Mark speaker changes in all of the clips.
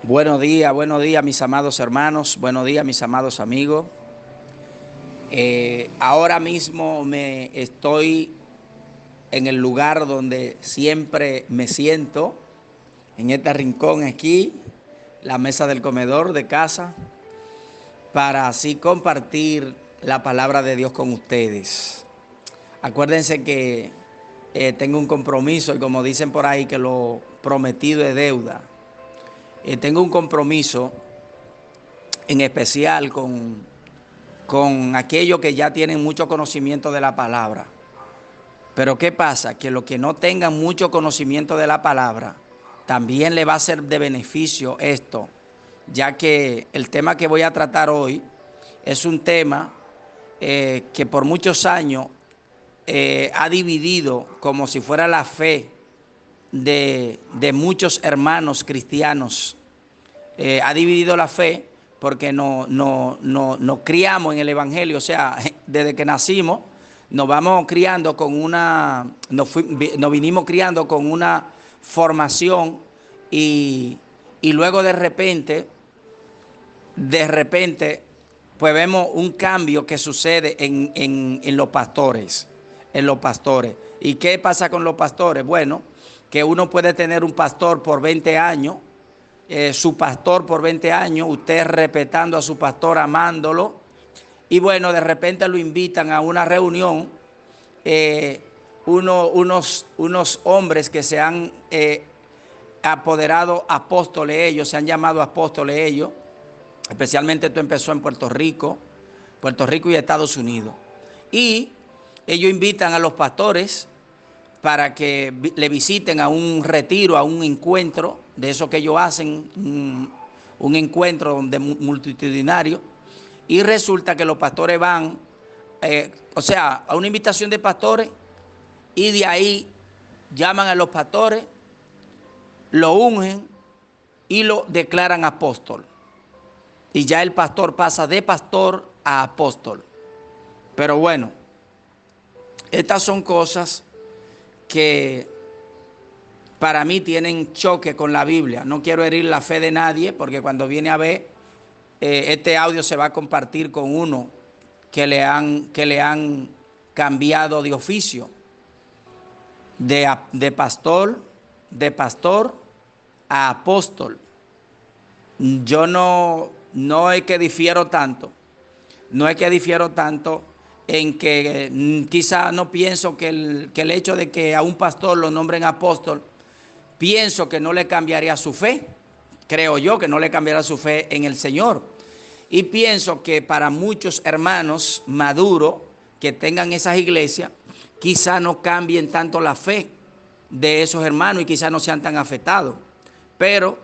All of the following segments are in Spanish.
Speaker 1: Buenos días mis amados hermanos, buenos días mis amados amigos. Ahora mismo me estoy en el lugar donde siempre me siento, en este rincón aquí, la mesa del comedor de casa, para así compartir la palabra de Dios con ustedes. Acuérdense que tengo un compromiso y como dicen por ahí que lo prometido es deuda. Tengo un compromiso en especial con aquellos que ya tienen mucho conocimiento de la palabra. Pero ¿qué pasa? Que los que no tengan mucho conocimiento de la palabra, también le va a ser de beneficio esto, ya que el tema que voy a tratar hoy es un tema que por muchos años ha dividido como si fuera la fe de muchos hermanos cristianos. Ha dividido la fe porque nos criamos en el Evangelio, o sea, desde que nacimos nos vamos criando con nos vinimos criando con una formación y luego de repente, pues vemos un cambio que sucede en los pastores, ¿Y qué pasa con los pastores? Bueno, que uno puede tener un pastor por 20 años, su pastor por 20 años, usted respetando a su pastor, amándolo, y bueno, de repente lo invitan a una reunión, unos hombres que se han apoderado apóstoles ellos, se han llamado apóstoles ellos, especialmente esto empezó en Puerto Rico y Estados Unidos, y ellos invitan a los pastores para que le visiten a un retiro, a un encuentro, de eso que ellos hacen, un encuentro multitudinario, y resulta que los pastores van, a una invitación de pastores, y de ahí llaman a los pastores, lo ungen y lo declaran apóstol. Y ya el pastor pasa de pastor a apóstol. Pero bueno, estas son cosas que para mí tienen choque con la Biblia. No quiero herir la fe de nadie, porque cuando viene a ver, este audio se va a compartir con uno que le han cambiado de oficio, de pastor a apóstol. Yo no es que difiero tanto, en que quizá no pienso que el hecho de que a un pastor lo nombren apóstol, pienso que no le cambiaría su fe. Creo yo que no le cambiará su fe en el Señor. Y pienso que para muchos hermanos maduros que tengan esas iglesias, quizá no cambien tanto la fe de esos hermanos y quizá no sean tan afectados. Pero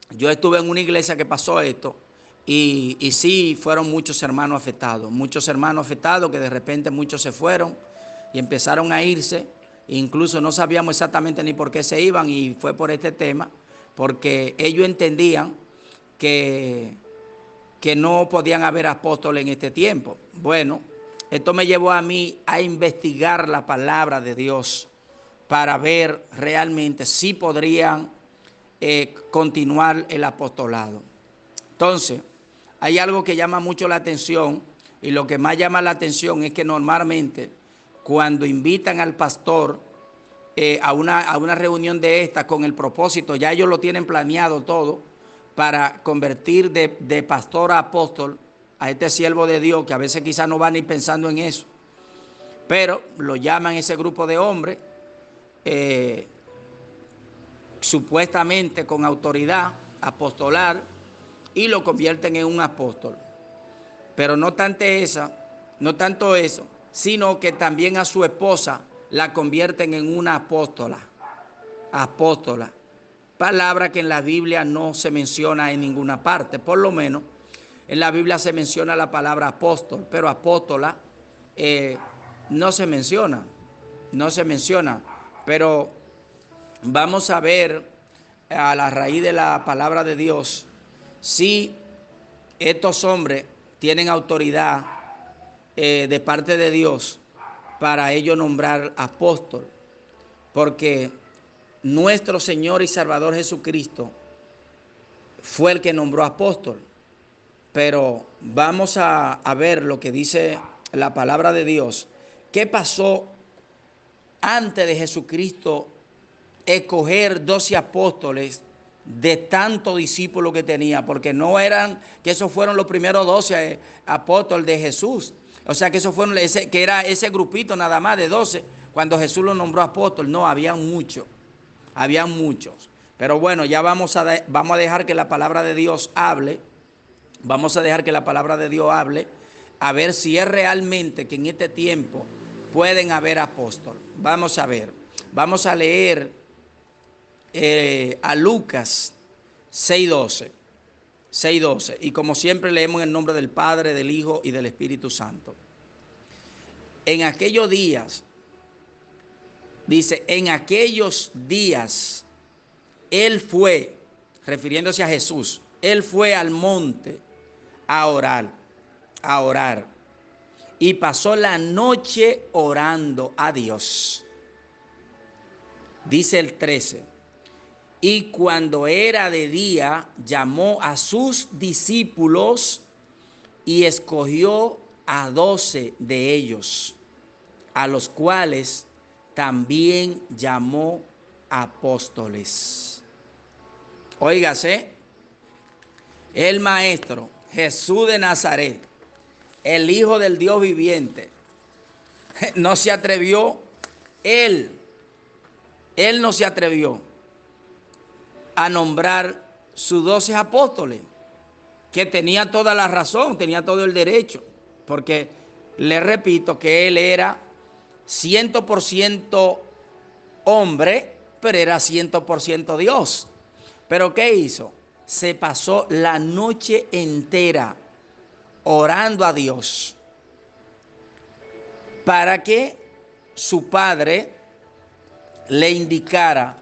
Speaker 1: yo estuve en una iglesia que pasó esto. Y sí, fueron muchos hermanos afectados que de repente muchos se fueron y empezaron a irse. Incluso no sabíamos exactamente ni por qué se iban, y fue por este tema, porque ellos entendían que no podían haber apóstoles en este tiempo. Bueno, esto me llevó a mí a investigar la palabra de Dios para ver realmente si podrían continuar el apostolado. Entonces, hay algo que llama mucho la atención, y lo que más llama la atención es que normalmente cuando invitan al pastor a una reunión de esta con el propósito, ya ellos lo tienen planeado todo, para convertir de pastor a apóstol a este siervo de Dios, que a veces quizás no va ni pensando en eso, pero lo llaman ese grupo de hombres, supuestamente con autoridad apostolar, y lo convierten en un apóstol. Pero no tanto eso, sino que también a su esposa la convierten en una apóstola. Palabra que en la Biblia no se menciona en ninguna parte. Por lo menos en la Biblia se menciona la palabra apóstol, pero apóstola no se menciona. Pero vamos a ver a la raíz de la palabra de Dios si estos hombres tienen autoridad de parte de Dios para ellos nombrar apóstol. Porque nuestro Señor y Salvador Jesucristo fue el que nombró apóstol. Pero vamos a ver lo que dice la palabra de Dios. ¿Qué pasó antes de Jesucristo escoger 12 apóstoles de tantos discípulos que tenía? Porque no eran que esos fueron los primeros 12 apóstoles de Jesús. O sea que esos fueron que era ese grupito nada más de 12 cuando Jesús los nombró apóstol. No, habían muchos. Habían muchos. Pero bueno, ya vamos a dejar que la palabra de Dios hable. Vamos a dejar que la palabra de Dios hable, a ver si es realmente que en este tiempo pueden haber apóstoles. Vamos a ver, vamos a leer a Lucas 6:12. 6:12. Y como siempre leemos en el nombre del Padre, del Hijo y del Espíritu Santo. En aquellos días, dice, en aquellos días, Él fue, refiriéndose a Jesús, Él fue al monte a orar. Y pasó la noche orando a Dios. Dice el 13. Y cuando era de día, llamó a sus discípulos y escogió a 12 de ellos, a los cuales también llamó apóstoles. Óigase, el maestro Jesús de Nazaret, el Hijo del Dios viviente, no se atrevió, él no se atrevió a nombrar sus 12 apóstoles, que tenía toda la razón, tenía todo el derecho, porque le repito que él era 100% hombre, pero era 100% Dios. ¿Pero qué hizo? Se pasó la noche entera orando a Dios para que su padre le indicara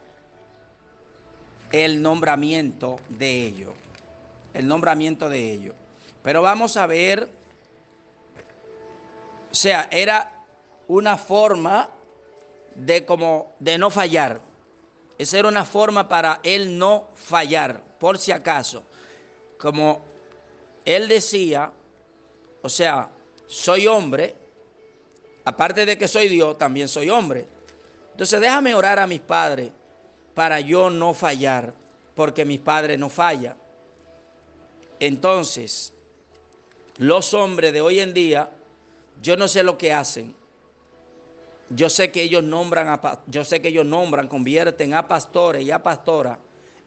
Speaker 1: el nombramiento de ellos. El nombramiento de ellos. Pero vamos a ver, o sea, era una forma de no fallar. Esa era una forma para él no fallar, por si acaso. Como él decía, o sea, soy hombre, aparte de que soy Dios, también soy hombre. Entonces déjame orar a mis padres para yo no fallar, porque mis padres no fallan. Entonces, los hombres de hoy en día, yo no sé lo que hacen. Yo sé que ellos nombran, convierten a pastores y a pastoras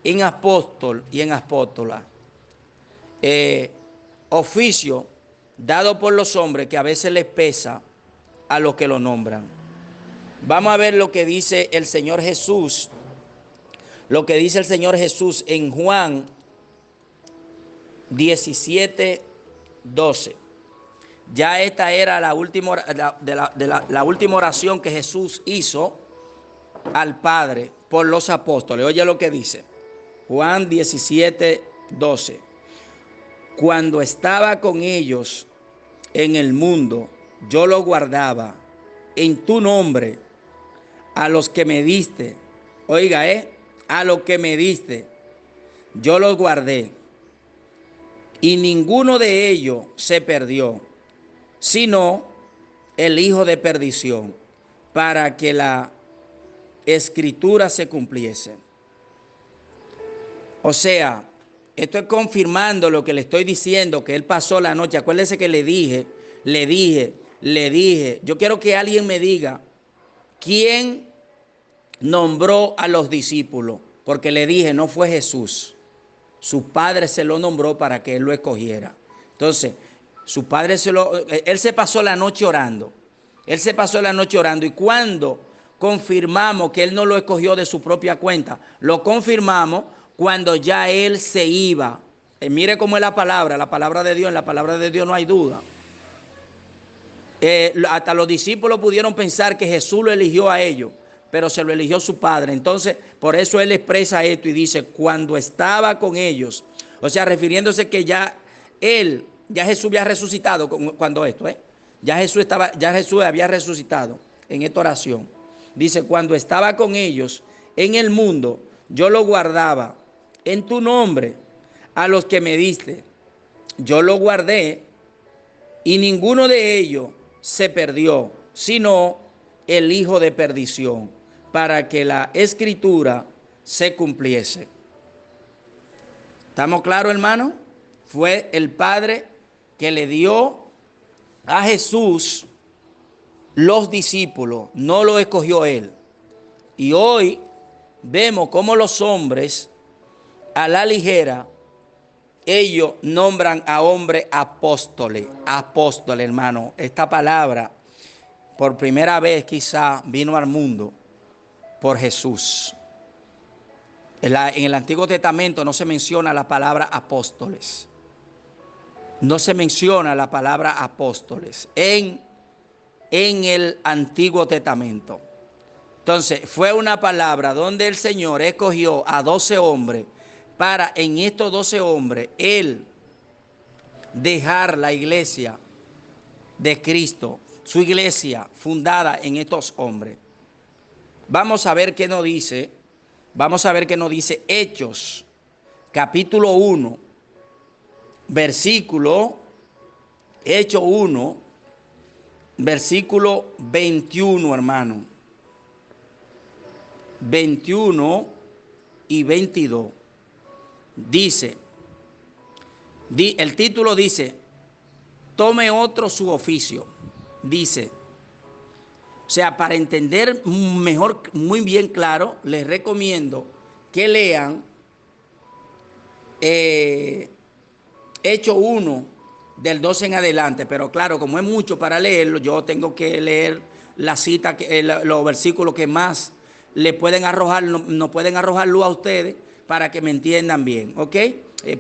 Speaker 1: en apóstol y en apóstola. Oficio dado por los hombres que a veces les pesa a los que lo nombran. Vamos a ver lo que dice el Señor Jesús. Lo que dice el Señor Jesús en Juan 17:12. Ya esta era la última oración que Jesús hizo al Padre por los apóstoles. Oye lo que dice. Juan 17:12. Cuando estaba con ellos en el mundo, yo los guardaba en tu nombre, a los que me diste. Oiga, a los que me diste, yo los guardé. Y ninguno de ellos se perdió, sino el hijo de perdición, para que la escritura se cumpliese. O sea, esto es confirmando lo que le estoy diciendo, que él pasó la noche. Acuérdese que le dije, yo quiero que alguien me diga, ¿quién nombró a los discípulos? Porque le dije, no fue Jesús. Su padre se lo nombró para que él lo escogiera. Entonces, su padre él se pasó la noche orando. Él se pasó la noche orando. Y cuando confirmamos que él no lo escogió de su propia cuenta, lo confirmamos cuando ya él se iba. Mire cómo es la palabra de Dios. En la palabra de Dios no hay duda. Hasta los discípulos pudieron pensar que Jesús lo eligió a ellos, pero se lo eligió su padre. Entonces, por eso él expresa esto y dice, cuando estaba con ellos, o sea, refiriéndose que ya Jesús había resucitado cuando esto, ya Jesús había resucitado en esta oración. Dice, cuando estaba con ellos en el mundo, yo lo guardaba en tu nombre, a los que me diste. Yo lo guardé y ninguno de ellos se perdió, sino el hijo de perdición, para que la escritura se cumpliese. ¿Estamos claros, hermano? Fue el Padre que le dio a Jesús los discípulos, no lo escogió él. Y hoy vemos cómo los hombres, a la ligera, ellos nombran a hombres apóstoles. Apóstoles, hermano. Esta palabra, por primera vez quizá, vino al mundo por Jesús. En el Antiguo Testamento no se menciona la palabra apóstoles. No se menciona la palabra apóstoles en el Antiguo Testamento. Entonces, fue una palabra donde el Señor escogió a 12 hombres para en estos 12 hombres, Él dejar la iglesia de Cristo, su iglesia fundada en estos hombres. Vamos a ver qué nos dice. Vamos a ver qué nos dice Hechos, capítulo 1, versículo, Hechos 1, versículo 21, hermano. 21 y 22. Dice, el título dice, tome otro su oficio. Dice, o sea, para entender mejor, muy bien claro, les recomiendo que lean Hechos 1 del 12 en adelante. Pero claro, como es mucho para leerlo, yo tengo que leer la cita, los versículos que más le pueden arrojar, no pueden arrojar luz a ustedes para que me entiendan bien, ¿ok?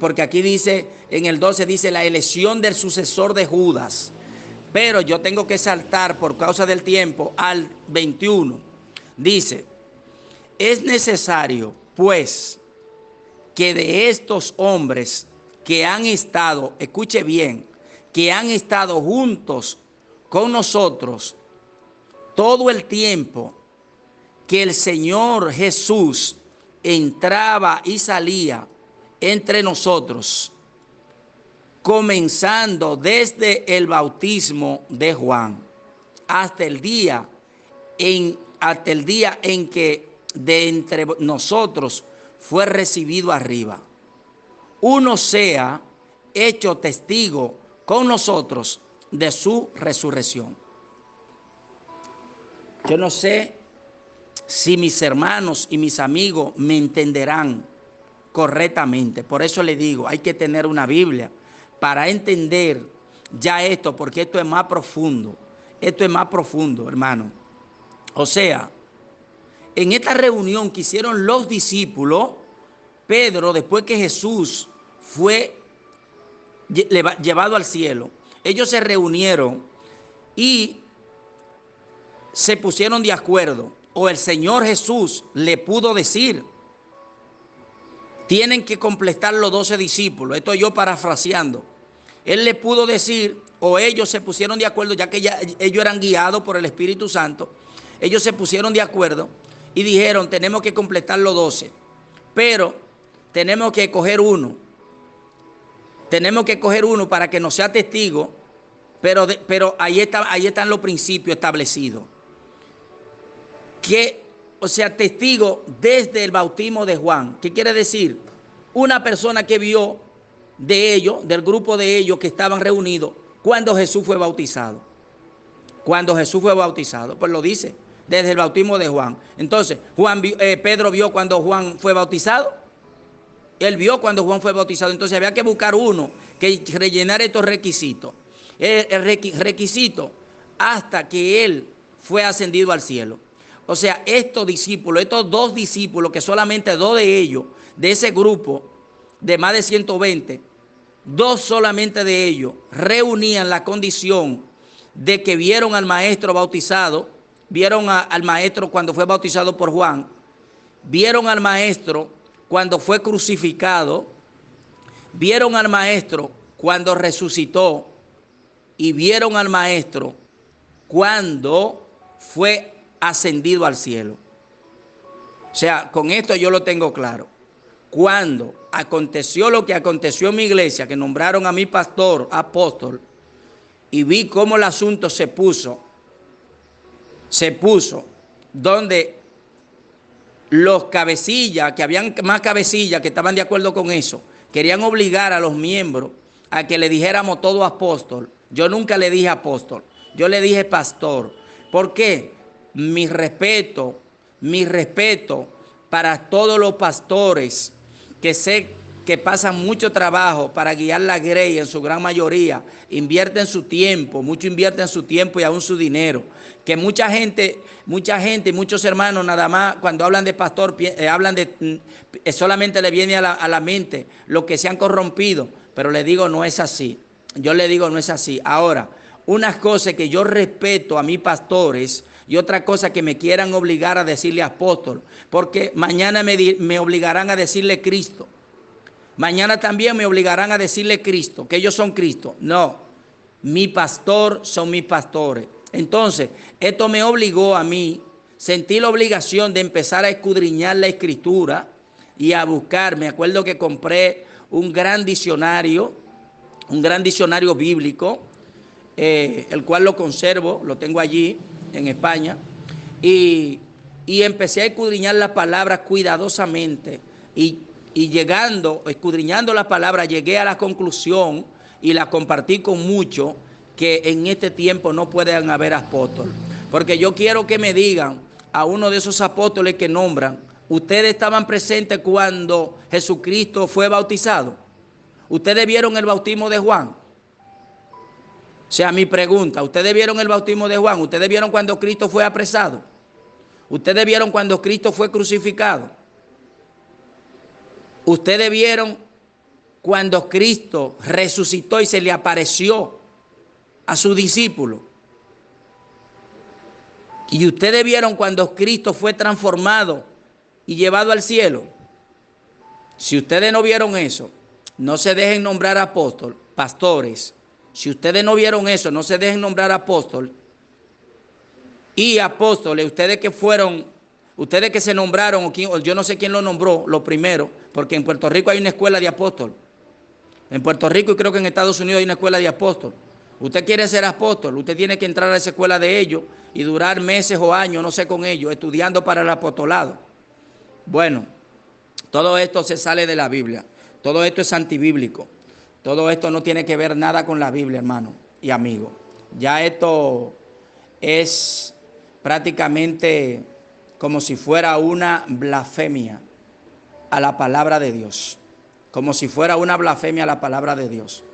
Speaker 1: Porque aquí dice, en el 12 dice la elección del sucesor de Judas. Pero yo tengo que saltar por causa del tiempo al 21. Dice, es necesario, pues, que de estos hombres que han estado, escuche bien, que han estado juntos con nosotros todo el tiempo que el Señor Jesús entraba y salía entre nosotros, comenzando desde el bautismo de Juan hasta el día en que de entre nosotros fue recibido arriba, uno sea hecho testigo con nosotros de su resurrección. Yo no sé si mis hermanos y mis amigos me entenderán correctamente. Por eso le digo, hay que tener una Biblia para entender ya esto, porque esto es más profundo. Esto es más profundo, hermano. O sea, en esta reunión que hicieron los discípulos, Pedro, después que Jesús fue llevado al cielo, ellos se reunieron y se pusieron de acuerdo. O el Señor Jesús le pudo decir, tienen que completar los 12 discípulos. Esto yo parafraseando. Él le pudo decir, o ellos se pusieron de acuerdo, ya que ellos eran guiados por el Espíritu Santo. Ellos se pusieron de acuerdo y dijeron, tenemos que completar los 12. Pero tenemos que coger uno. Tenemos que coger uno para que nos sea testigo. Pero ahí están los principios establecidos. O sea, testigo desde el bautismo de Juan. ¿Qué quiere decir? Una persona que vio de ellos, del grupo de ellos que estaban reunidos, cuando Jesús fue bautizado. Cuando Jesús fue bautizado, pues lo dice, desde el bautismo de Juan. Entonces, Pedro vio cuando Juan fue bautizado. Él vio cuando Juan fue bautizado. Entonces había que buscar uno que rellenara estos requisitos. El requisito hasta que él fue ascendido al cielo. O sea, estos discípulos, estos 2 discípulos, que solamente 2 de ellos, de ese grupo de más de 120, 2 solamente de ellos reunían la condición de que vieron al maestro bautizado, vieron al maestro cuando fue bautizado por Juan, vieron al maestro cuando fue crucificado, vieron al maestro cuando resucitó y vieron al maestro cuando fue ascendido al cielo. O sea, con esto yo lo tengo claro. cuando aconteció lo que aconteció en mi iglesia, que nombraron a mi pastor apóstol, y vi cómo el asunto se puso, donde los cabecillas, que habían más cabecillas que estaban de acuerdo con eso, querían obligar a los miembros a que le dijéramos todo apóstol. Yo nunca le dije apóstol, yo le dije pastor. ¿Por qué? Mi respeto para todos los pastores que sé que pasan mucho trabajo para guiar la grey, en su gran mayoría, invierten su tiempo, mucho invierten su tiempo y aún su dinero. Que mucha gente, muchos hermanos nada más cuando hablan de pastor, solamente le viene a la mente lo que se han corrompido, pero le digo no es así. Yo le digo no es así. Ahora, unas cosas que yo respeto a mis pastores y otra cosa que me quieran obligar a decirle apóstol, porque mañana me obligarán a decirle Cristo. Mañana también me obligarán a decirle Cristo, que ellos son Cristo. No, mi pastor son mis pastores. Entonces, esto me obligó a mí, sentí la obligación de empezar a escudriñar la Escritura y a buscar. Me acuerdo que compré un gran diccionario bíblico, el cual lo conservo, lo tengo allí en España, y empecé a escudriñar las palabras cuidadosamente y escudriñando la palabra, llegué a la conclusión y la compartí con muchos que en este tiempo no pueden haber apóstoles. Porque yo quiero que me digan a uno de esos apóstoles que nombran, ¿ustedes estaban presentes cuando Jesucristo fue bautizado? ¿Ustedes vieron el bautismo de Juan? O sea, mi pregunta, ¿ustedes vieron el bautismo de Juan? ¿Ustedes vieron cuando Cristo fue apresado? ¿Ustedes vieron cuando Cristo fue crucificado? Ustedes vieron cuando Cristo resucitó y se le apareció a sus discípulos. Y ustedes vieron cuando Cristo fue transformado y llevado al cielo. Si ustedes no vieron eso, no se dejen nombrar pastores. Si ustedes no vieron eso, no se dejen nombrar apóstol. Y apóstoles, ustedes que se nombraron, o yo no sé quién lo nombró, lo primero, porque en Puerto Rico hay una escuela de apóstol. En Puerto Rico y creo que en Estados Unidos hay una escuela de apóstol. Usted quiere ser apóstol, usted tiene que entrar a esa escuela de ellos y durar meses o años, no sé, con ellos, estudiando para el apostolado. Bueno, todo esto se sale de la Biblia. Todo esto es antibíblico. Todo esto no tiene que ver nada con la Biblia, hermano y amigo. Ya esto es prácticamente como si fuera una blasfemia a la palabra de Dios. Como si fuera una blasfemia a la palabra de Dios.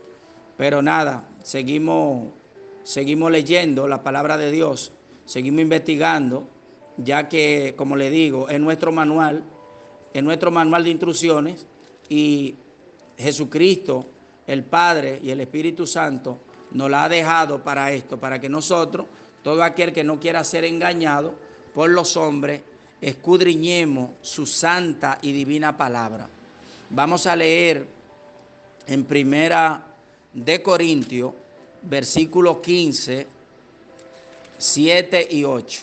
Speaker 1: Pero nada, seguimos leyendo la palabra de Dios, seguimos investigando, ya que, como le digo, es nuestro manual de instrucciones, y Jesucristo, el Padre y el Espíritu Santo nos la ha dejado para esto, para que nosotros, todo aquel que no quiera ser engañado por los hombres, escudriñemos su santa y divina palabra. Vamos a leer en Primera de Corintios, versículos 15, 7 y 8.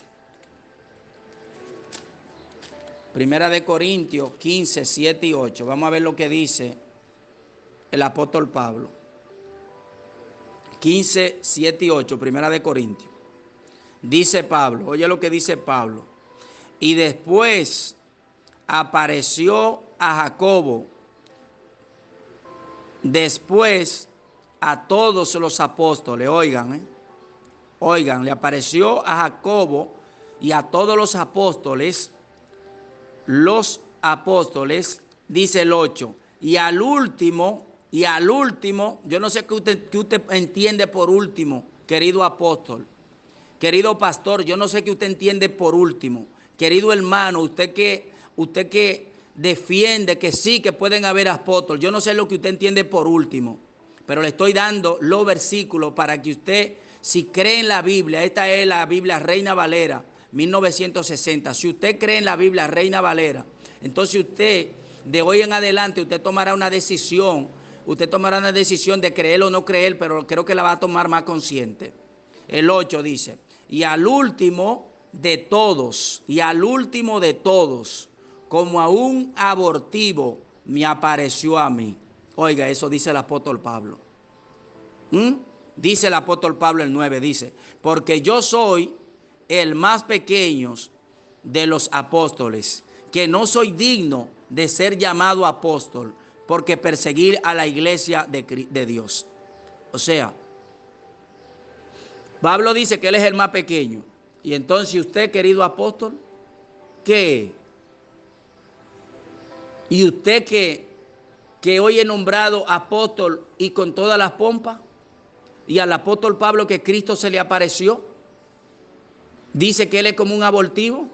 Speaker 1: Primera de Corintios 15, 7 y 8. Vamos a ver lo que dice el apóstol Pablo. 15, 7 y 8, Primera de Corintios. Dice Pablo, oye lo que dice Pablo. Y después apareció a Jacobo, después a todos los apóstoles. Oigan, le apareció a Jacobo y a todos los apóstoles, dice el 8, y al último, yo no sé qué usted entiende por último, querido apóstol, querido pastor, yo no sé qué usted entiende por último, querido hermano, usted que defiende que sí, que pueden haber apóstoles, yo no sé lo que usted entiende por último, pero le estoy dando los versículos para que usted, si cree en la Biblia, esta es la Biblia Reina Valera, 1960. Si usted cree en la Biblia Reina Valera, entonces usted, de hoy en adelante, usted tomará una decisión de creer o no creer, pero creo que la va a tomar más consciente. El 8 dice, y al último de todos, como a un abortivo, me apareció a mí. Oiga, eso dice el apóstol Pablo. Dice el apóstol Pablo el 9, dice, porque yo soy el más pequeño de los apóstoles, que no soy digno de ser llamado apóstol, porque perseguir a la iglesia de Dios. O sea, Pablo dice que él es el más pequeño. Y entonces usted, querido apóstol, ¿qué? Y usted que hoy es nombrado apóstol y con todas las pompas, y al apóstol Pablo que Cristo se le apareció, dice que él es como un abortivo.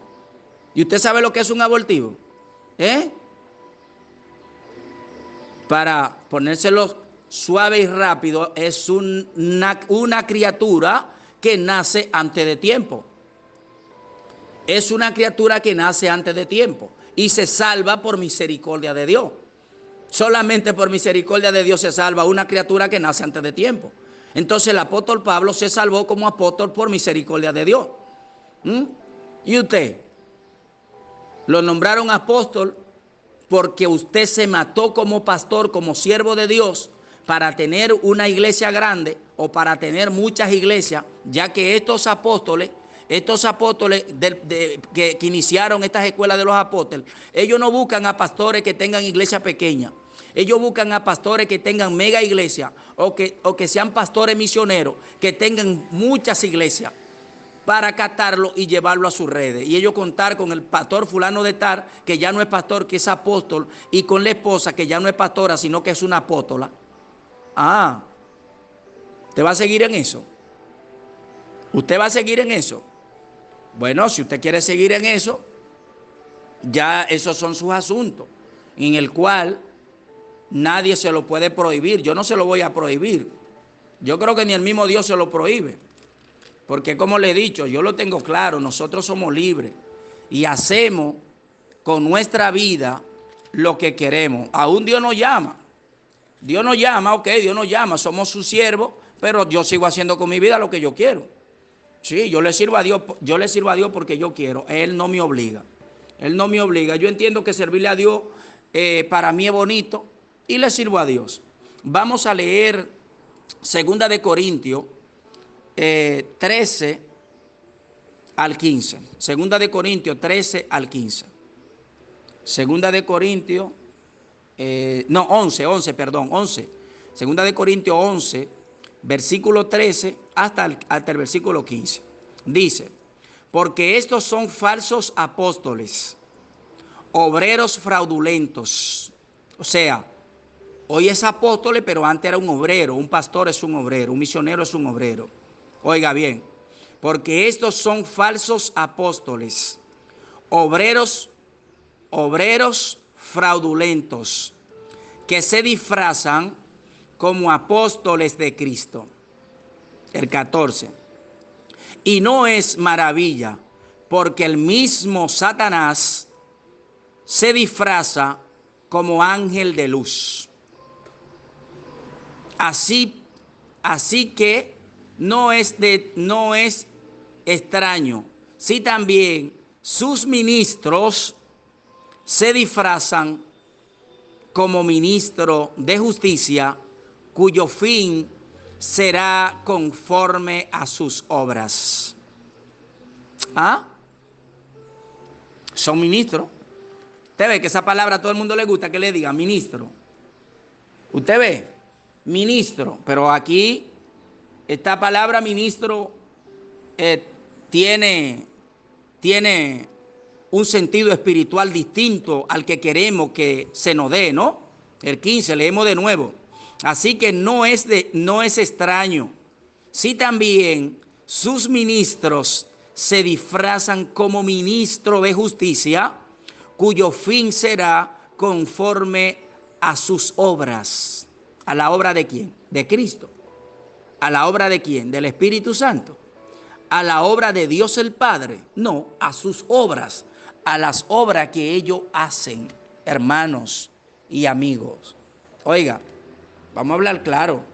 Speaker 1: ¿Y usted sabe lo que es un abortivo? Para ponérselo suave y rápido, es una criatura que nace antes de tiempo. Es una criatura que nace antes de tiempo y se salva por misericordia de Dios. Solamente por misericordia de Dios se salva una criatura que nace antes de tiempo. Entonces el apóstol Pablo se salvó como apóstol por misericordia de Dios. ¿Y usted? Lo nombraron apóstol porque usted se mató como pastor, como siervo de Dios, para tener una iglesia grande o para tener muchas iglesias, ya que estos apóstoles que iniciaron estas escuelas de los apóstoles, ellos no buscan a pastores que tengan iglesia pequeña. Ellos buscan a pastores que tengan mega iglesia o que sean pastores misioneros, que tengan muchas iglesias para captarlo y llevarlo a sus redes. Y ellos contar con el pastor fulano de tal, que ya no es pastor, que es apóstol, y con la esposa, que ya no es pastora, sino que es una apóstola. ¿Usted va a seguir en eso? ¿Usted va a seguir en eso? Bueno, si usted quiere seguir en eso, ya esos son sus asuntos, en el cual nadie se lo puede prohibir. Yo no se lo voy a prohibir. Yo creo que ni el mismo Dios se lo prohíbe. Porque como le he dicho, yo lo tengo claro, nosotros somos libres y hacemos con nuestra vida lo que queremos. Aún Dios nos llama. Dios nos llama, ok, Dios nos llama, somos sus siervos, pero yo sigo haciendo con mi vida lo que yo quiero. Sí, yo le sirvo a Dios porque yo quiero. Él no me obliga. Él no me obliga. Yo entiendo que servirle a Dios para mí es bonito y le sirvo a Dios. Vamos a leer 2 de Corintios 13 al 15. 2 de Corintios 13 al 15. 2 de Corintios, 11. 2 de Corintios 11, versículo 13 hasta el versículo 15. Dice, porque estos son falsos apóstoles, obreros fraudulentos. O sea, hoy es apóstol, pero antes era un obrero, un pastor es un obrero, un misionero es un obrero. Oiga bien, porque estos son falsos apóstoles, obreros fraudulentos, que se disfrazan como apóstoles de Cristo. El 14. Y no es maravilla, porque el mismo Satanás se disfraza como ángel de luz. Así que no es extraño si también sus ministros se disfrazan como ministros de justicia, cuyo fin será conforme a sus obras. Son ministros. Usted ve que esa palabra a todo el mundo le gusta que le diga ministro. Usted ve, ministro, pero aquí esta palabra ministro tiene un sentido espiritual distinto al que queremos que se nos dé, ¿no? El 15, leemos de nuevo. Así que no es extraño si también sus ministros se disfrazan como ministros de justicia, cuyo fin será conforme a sus obras. ¿A la obra de quién? De Cristo. ¿A la obra de quién? Del Espíritu Santo. ¿A la obra de Dios el Padre? No, a sus obras, a las obras que ellos hacen, hermanos y amigos. Oiga, vamos a hablar claro.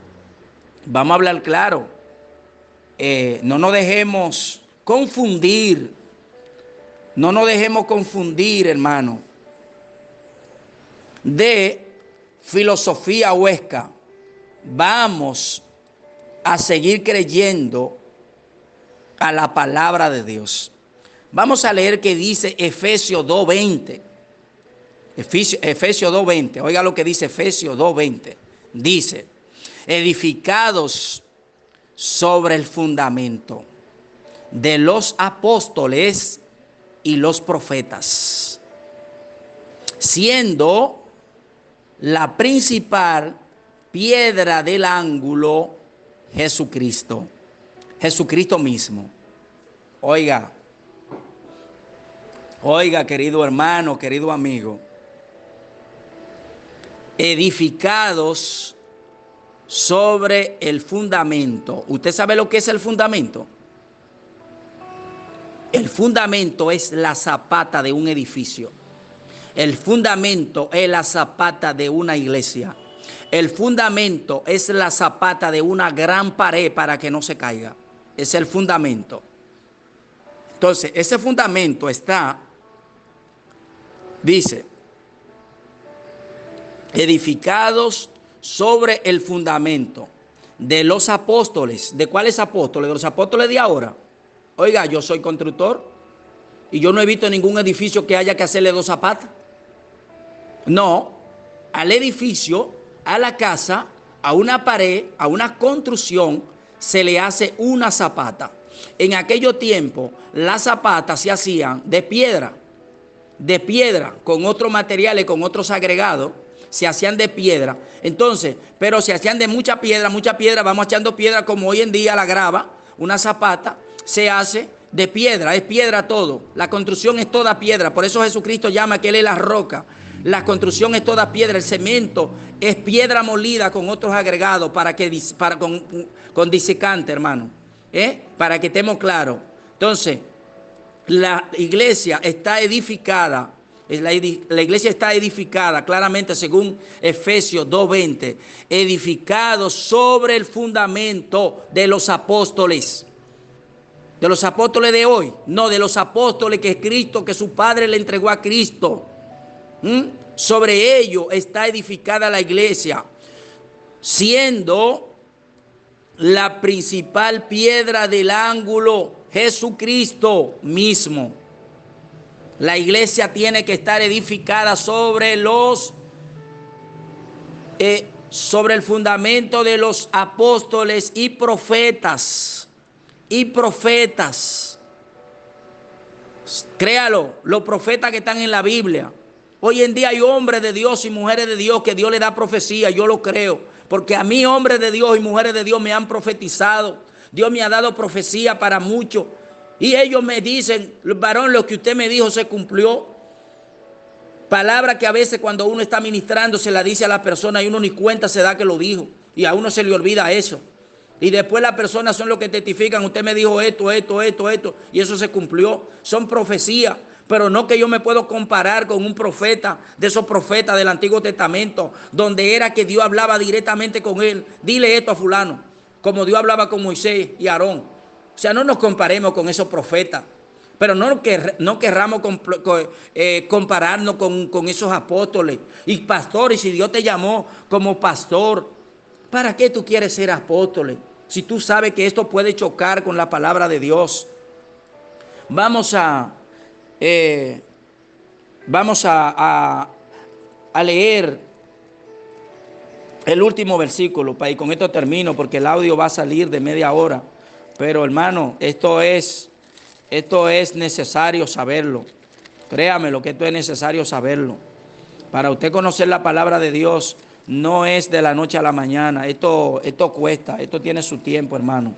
Speaker 1: Vamos a hablar claro. No nos dejemos confundir. No nos dejemos confundir, hermano. de filosofía huesca. Vamos a seguir creyendo a la palabra de Dios. Vamos a leer que dice Efesios 2:20. Efesios 2:20. Oiga lo que dice Efesios 2:20. Dice, edificados sobre el fundamento de los apóstoles y los profetas, siendo la principal piedra del ángulo Jesucristo. Jesucristo mismo. Oiga, querido hermano, querido amigo. Edificados sobre el fundamento. ¿Usted sabe lo que es el fundamento? El fundamento es la zapata de un edificio. El fundamento es la zapata de una iglesia. El fundamento es la zapata de una gran pared para que no se caiga. Es el fundamento. Entonces, ese fundamento está, dice, edificados sobre el fundamento de los apóstoles. ¿De cuáles apóstoles? De los apóstoles de ahora. Oiga, yo soy constructor y yo no he visto ningún edificio que haya que hacerle dos zapatas. No, al edificio, a la casa, a una pared, a una construcción, se le hace una zapata. En aquellos tiempos, las zapatas se hacían de piedra, con otros materiales, con otros agregados. Se hacían de piedra. Entonces, pero se hacían de mucha piedra, vamos echando piedra como hoy en día la grava, una zapata, se hace de piedra, es piedra todo. La construcción es toda piedra, por eso Jesucristo llama que Él es la roca. La construcción es toda piedra, el cemento es piedra molida con otros agregados con disecante, hermano. Para que estemos claros. Entonces, la iglesia está edificada. La iglesia está edificada claramente según Efesios 2:20, edificado sobre el fundamento de los apóstoles. De los apóstoles de hoy, no, de los apóstoles que Cristo, que su Padre le entregó a Cristo. Sobre ello está edificada la iglesia, siendo la principal piedra del ángulo Jesucristo mismo. La iglesia tiene que estar edificada sobre el fundamento de los apóstoles y profetas. Créalo, los profetas que están en la Biblia. Hoy en día hay hombres de Dios y mujeres de Dios que Dios le da profecía. Yo lo creo, porque a mí hombres de Dios y mujeres de Dios me han profetizado. Dios me ha dado profecía para muchos. Y ellos me dicen, varón, lo que usted me dijo se cumplió. Palabra que a veces cuando uno está ministrando se la dice a la persona y uno ni cuenta se da que lo dijo. Y a uno se le olvida eso. Y después las personas son los que testifican, usted me dijo esto, y eso se cumplió. Son profecías, pero no que yo me puedo comparar con un profeta, de esos profetas del Antiguo Testamento, donde era que Dios hablaba directamente con él. Dile esto a fulano, como Dios hablaba con Moisés y Aarón. O sea, no nos comparemos con esos profetas, pero no querramos compararnos con esos apóstoles y pastores. Si Dios te llamó como pastor, ¿para qué tú quieres ser apóstol? Si tú sabes que esto puede chocar con la palabra de Dios. Vamos a leer el último versículo, y con esto termino, porque el audio va a salir de media hora. Pero hermano, esto es necesario saberlo. Créamelo que esto es necesario saberlo. Para usted conocer la palabra de Dios, no es de la noche a la mañana. Esto cuesta, esto tiene su tiempo, hermano.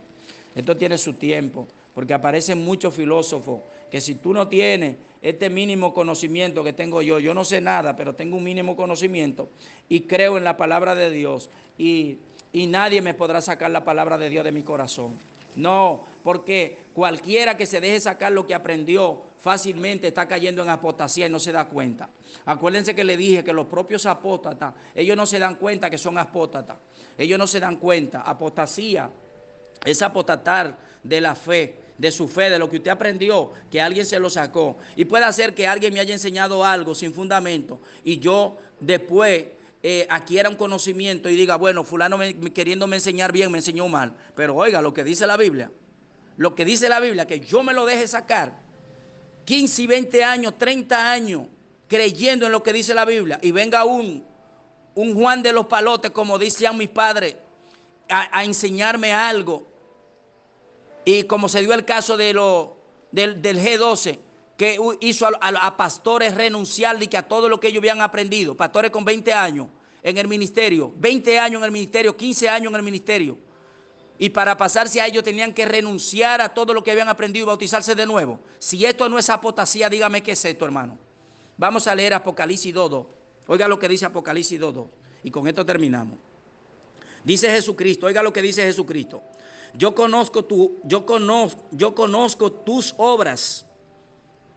Speaker 1: Esto tiene su tiempo, porque aparecen muchos filósofos que si tú no tienes este mínimo conocimiento que tengo yo no sé nada, pero tengo un mínimo conocimiento y creo en la palabra de Dios y nadie me podrá sacar la palabra de Dios de mi corazón. No, porque cualquiera que se deje sacar lo que aprendió fácilmente está cayendo en apostasía y no se da cuenta. Acuérdense que le dije que los propios apóstatas, ellos no se dan cuenta que son apóstatas. Ellos no se dan cuenta. Apostasía Es apostatar de la fe, de su fe, de lo que usted aprendió, que alguien se lo sacó. Y puede hacer que alguien me haya enseñado algo sin fundamento y yo después adquiera un conocimiento y diga, bueno, fulano queriéndome enseñar bien me enseñó mal. Pero oiga, lo que dice la Biblia, que yo me lo deje sacar 15 y 20 años, 30 años, creyendo en lo que dice la Biblia, y venga un Juan de los Palotes, como decían mis padres, a enseñarme algo. Y como se dio el caso del G12, que hizo a pastores renunciar y que a todo lo que ellos habían aprendido, pastores con 20 años en el ministerio, 20 años en el ministerio, 15 años en el ministerio, y para pasarse a ellos tenían que renunciar a todo lo que habían aprendido y bautizarse de nuevo. Si esto no es apostasía, dígame qué es esto, hermano. Vamos a leer Apocalipsis 2:2. Oiga lo que dice Apocalipsis 2:2. Y con esto terminamos. Dice Jesucristo, oiga lo que dice Jesucristo. Yo conozco tus obras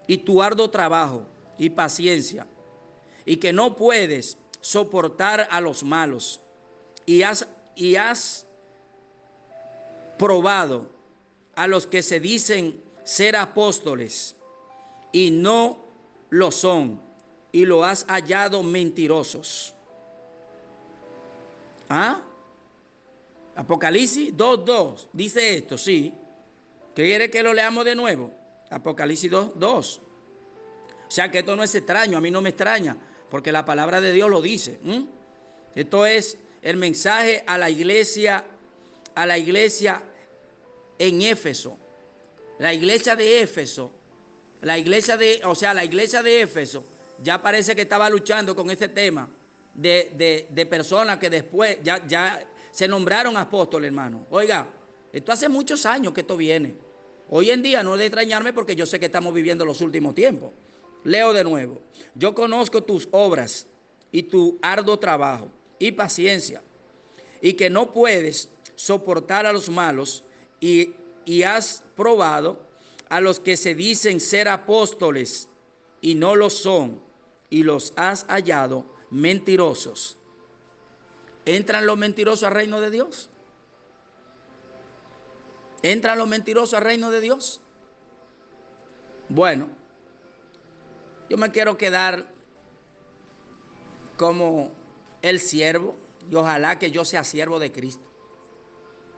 Speaker 1: y tu arduo trabajo y paciencia, y que no puedes soportar a los malos, y has probado a los que se dicen ser apóstoles y no lo son, y lo has hallado mentirosos. ¿Ah? Apocalipsis 2:2 dice esto, sí. ¿Quiere que lo leamos de nuevo? Apocalipsis 2:2. O sea que esto no es extraño, a mí no me extraña, porque la palabra de Dios lo dice. Esto es el mensaje a la iglesia en Éfeso. La iglesia de Éfeso, la iglesia de Éfeso ya parece que estaba luchando con este tema de personas que después ya se nombraron apóstoles, hermano. Oiga, esto hace muchos años que esto viene. Hoy en día no es de extrañarme porque yo sé que estamos viviendo los últimos tiempos. Leo de nuevo. Yo conozco tus obras y tu arduo trabajo y paciencia, y que no puedes soportar a los malos, y has probado a los que se dicen ser apóstoles y no lo son, y los has hallado mentirosos. ¿Entran los mentirosos al reino de Dios? ¿Entran los mentirosos al reino de Dios? Bueno, yo me quiero quedar como el siervo, y ojalá que yo sea siervo de Cristo.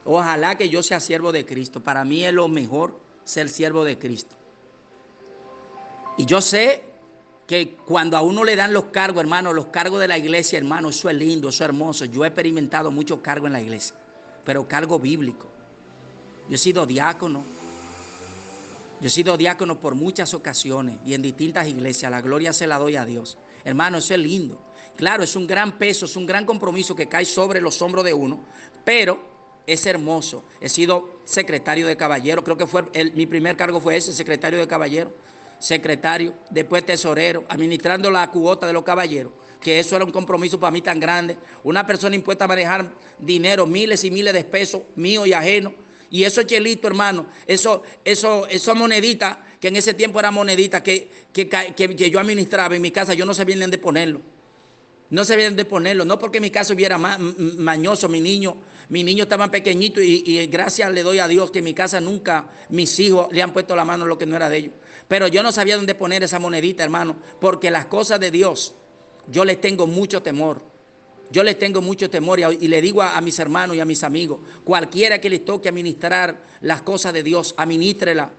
Speaker 1: Ojalá que yo sea siervo de Cristo. Para mí es lo mejor ser siervo de Cristo. Y yo sé que cuando a uno le dan los cargos, hermano, los cargos de la iglesia, hermano, eso es lindo, eso es hermoso. Yo he experimentado muchos cargos en la iglesia, pero cargo bíblico. Yo he sido diácono. Yo he sido diácono por muchas ocasiones y en distintas iglesias. La gloria se la doy a Dios. Hermano, eso es lindo. Claro, es un gran peso, es un gran compromiso que cae sobre los hombros de uno, pero es hermoso. He sido secretario de caballero. Creo que mi primer cargo fue ese, secretario de caballero. Secretario, después tesorero, administrando la cuota de los caballeros, que eso era un compromiso para mí tan grande. Una persona impuesta a manejar dinero, miles y miles de pesos, mío y ajeno. Y esos chelitos, hermano, eso moneditas, que en ese tiempo era moneditas que yo administraba en mi casa, yo no sabía ni dónde ponerlo. No sabía dónde ponerlo, no porque mi casa hubiera mañoso, mi niño estaba pequeñito y gracias le doy a Dios que en mi casa nunca mis hijos le han puesto la mano en lo que no era de ellos. Pero yo no sabía dónde poner esa monedita, hermano, porque las cosas de Dios, yo les tengo mucho temor. Yo les tengo mucho temor y le digo a mis hermanos y a mis amigos, cualquiera que les toque administrar las cosas de Dios, administrela,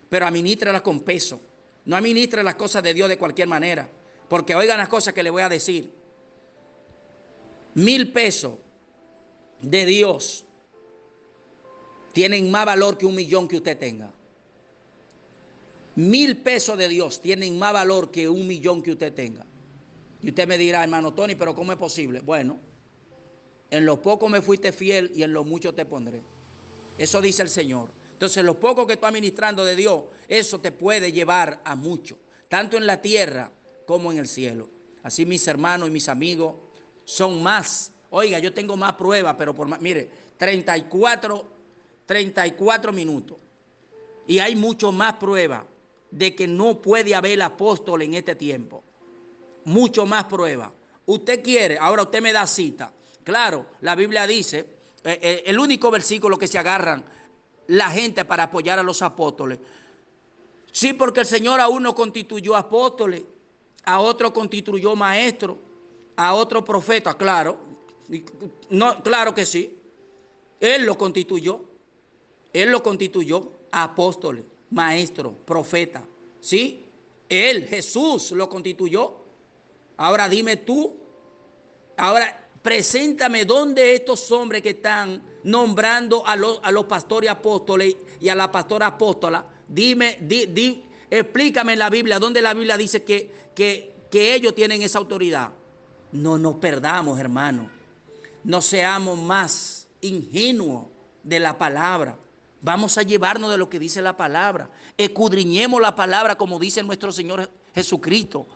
Speaker 1: pero administrela con peso. No administre las cosas de Dios de cualquier manera, porque oigan las cosas que les voy a decir. 1,000 pesos de Dios tienen más valor que 1,000,000 que usted tenga. 1,000 pesos de Dios tienen más valor que 1,000,000 que usted tenga. Y usted me dirá, hermano Tony, pero ¿cómo es posible? Bueno, en lo poco me fuiste fiel y en lo mucho te pondré. Eso dice el Señor. Entonces, lo poco que estás administrando de Dios, eso te puede llevar a mucho, tanto en la tierra como en el cielo. Así mis hermanos y mis amigos son más. Oiga, yo tengo más pruebas, pero mire, 34 minutos. Y hay mucho más pruebas de que no puede haber apóstol en este tiempo. Mucho más pruebas. Usted quiere, ahora usted me da cita. Claro, la Biblia dice el único versículo que se agarran la gente para apoyar a los apóstoles. Sí, porque el Señor a uno constituyó apóstoles, a otro constituyó maestro, a otro profeta, claro. No, claro que sí. Él lo constituyó. Él lo constituyó apóstoles, maestro, profeta. ¿Sí? Él, Jesús, lo constituyó. Ahora dime tú, ahora preséntame dónde estos hombres que están nombrando a los pastores apóstoles y a la pastora apóstola, explícame en la Biblia, dónde la Biblia dice que ellos tienen esa autoridad. No nos perdamos, hermano. No seamos más ingenuos de la palabra. Vamos a llevarnos de lo que dice la palabra. Escudriñemos la palabra como dice nuestro Señor Jesucristo,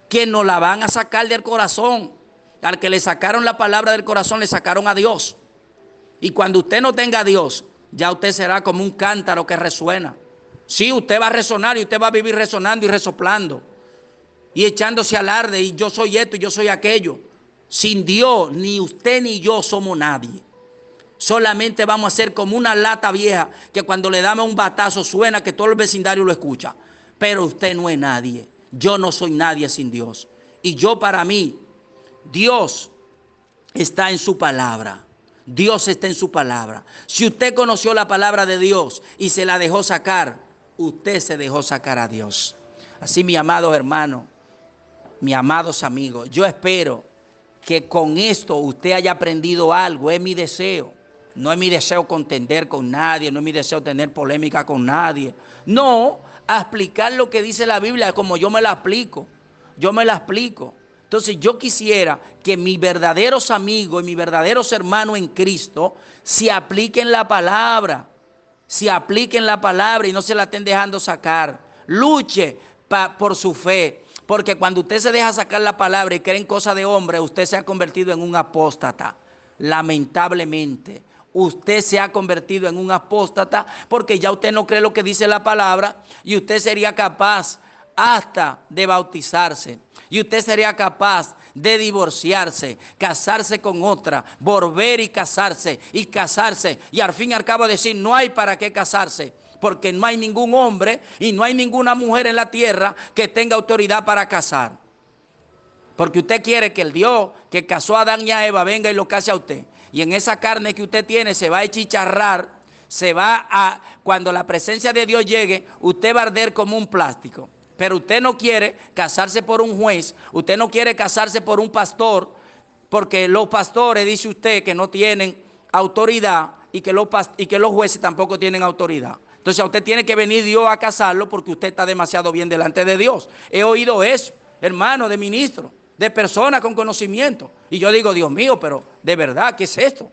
Speaker 1: que nos la van a sacar del corazón. Al que le sacaron la palabra del corazón, le sacaron a Dios. Y cuando usted no tenga a Dios, ya usted será como un cántaro que resuena. Sí, usted va a resonar y usted va a vivir resonando y resoplando. Y echándose alarde, y yo soy esto y yo soy aquello. Sin Dios, ni usted ni yo somos nadie. Solamente vamos a ser como una lata vieja que cuando le damos un batazo suena que todo el vecindario lo escucha. Pero usted no es nadie. Yo no soy nadie sin Dios. Y yo para mí, Dios está en su palabra. Dios está en su palabra. Si usted conoció la palabra de Dios y se la dejó sacar, usted se dejó sacar a Dios. Así, mi amado hermano, mis amados amigos, yo espero que con esto usted haya aprendido algo. Es mi deseo. No es mi deseo contender con nadie, no es mi deseo tener polémica con nadie. No, a explicar lo que dice la Biblia como yo me la explico. Yo me la explico. Entonces yo quisiera que mis verdaderos amigos y mis verdaderos hermanos en Cristo se apliquen la palabra. Se apliquen la palabra y no se la estén dejando sacar. Luche por su fe. Porque cuando usted se deja sacar la palabra y cree en cosas de hombre, usted se ha convertido en un apóstata. Lamentablemente, usted se ha convertido en un apóstata porque ya usted no cree lo que dice la palabra y usted sería capaz hasta de bautizarse. Y usted sería capaz de divorciarse, casarse con otra, volver y casarse. Y al fin y al cabo decir, no hay para qué casarse. Porque no hay ningún hombre y no hay ninguna mujer en la tierra que tenga autoridad para casar. Porque usted quiere que el Dios que casó a Adán y a Eva venga y lo case a usted. Y en esa carne que usted tiene se va a chicharrar, cuando la presencia de Dios llegue, usted va a arder como un plástico. Pero usted no quiere casarse por un juez, usted no quiere casarse por un pastor, porque los pastores, dice usted, que no tienen autoridad y que los jueces tampoco tienen autoridad. Entonces a usted tiene que venir Dios a casarlo porque usted está demasiado bien delante de Dios. He oído eso, hermano, de ministros, de personas con conocimiento. Y yo digo, Dios mío, pero de verdad, ¿qué es esto?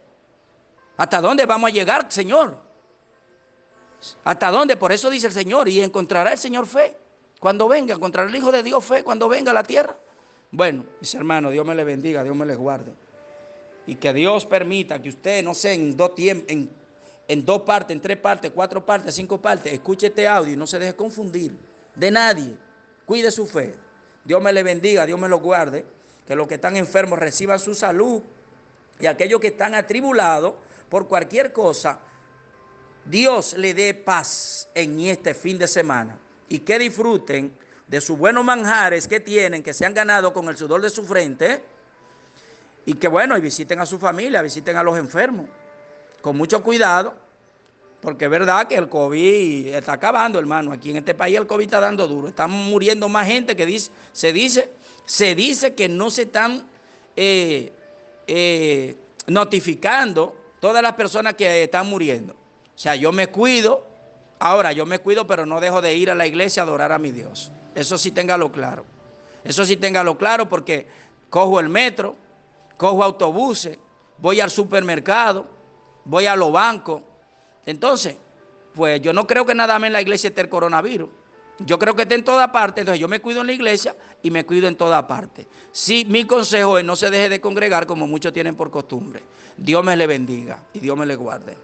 Speaker 1: ¿Hasta dónde vamos a llegar, Señor? ¿Hasta dónde? Por eso dice el Señor, y encontrará el Señor fe. Cuando venga, encontrará el Hijo de Dios fe cuando venga a la tierra. Bueno, mis hermanos, Dios me les bendiga, Dios me les guarde. Y que Dios permita que usted, no sé, en dos partes, en 3 partes, 4 partes, 5 partes, escuche este audio y no se deje confundir de nadie. Cuide su fe. Dios me le bendiga, Dios me lo guarde. Que los que están enfermos reciban su salud. Y aquellos que están atribulados por cualquier cosa, Dios le dé paz en este fin de semana. Y que disfruten de sus buenos manjares que tienen, que se han ganado con el sudor de su frente. Y que bueno, y visiten a su familia, visiten a los enfermos. Con mucho cuidado, porque es verdad que el COVID está acabando, hermano. Aquí en este país el COVID está dando duro. Están muriendo más gente que se dice que no se están notificando todas las personas que están muriendo. O sea, yo me cuido. Ahora, yo me cuido, pero no dejo de ir a la iglesia a adorar a mi Dios. Eso sí téngalo claro. Eso sí téngalo claro porque cojo el metro, cojo autobuses, voy al supermercado, voy a los bancos. Entonces, pues yo no creo que nada más en la iglesia esté el coronavirus. Yo creo que está en toda parte. Entonces yo me cuido en la iglesia y me cuido en toda parte. Sí, mi consejo es no se deje de congregar como muchos tienen por costumbre. Dios me le bendiga y Dios me le guarde.